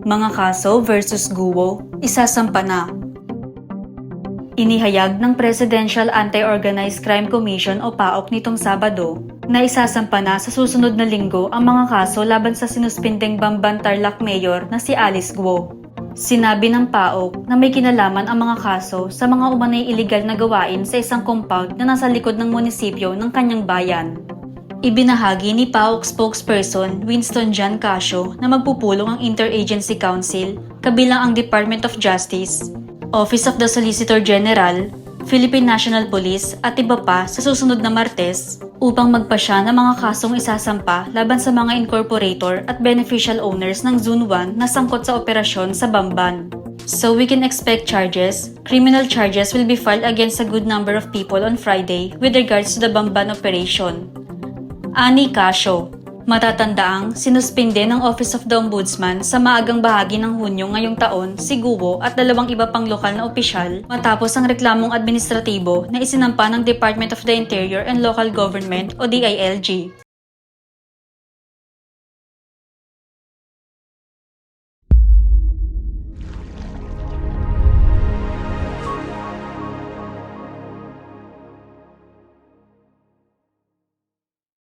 Mga kaso versus Guo, isasampa na. Inihayag ng Presidential Anti-Organized Crime Commission o PAOK nitong Sabado na isasampa na sa susunod na linggo ang mga kaso laban sa sinuspindeng Bamban Tarlac Mayor na si Alice Guo. Sinabi ng PAOK na may kinalaman ang mga kaso sa mga umanay iligal na gawain sa isang compound na nasa likod ng munisipyo ng kanyang bayan. Ibinahagi ni PAOK spokesperson Winston John Casio na magpupulong ang Interagency Council kabilang ang Department of Justice, Office of the Solicitor General, Philippine National Police at iba pa sa susunod na Martes upang magpasya ng mga kasong isasampa laban sa mga incorporator at beneficial owners ng Zone 1 na sangkot sa operasyon sa Bamban. So we can expect criminal charges will be filed against a good number of people on Friday with regards to the Bamban operation. Ani Casio, matatandaang sinuspinde ng Office of the Ombudsman sa maagang bahagi ng Hunyo ngayong taon si Guo at dalawang iba pang lokal na opisyal matapos ang reklamong administratibo na isinampa ng Department of the Interior and Local Government o DILG.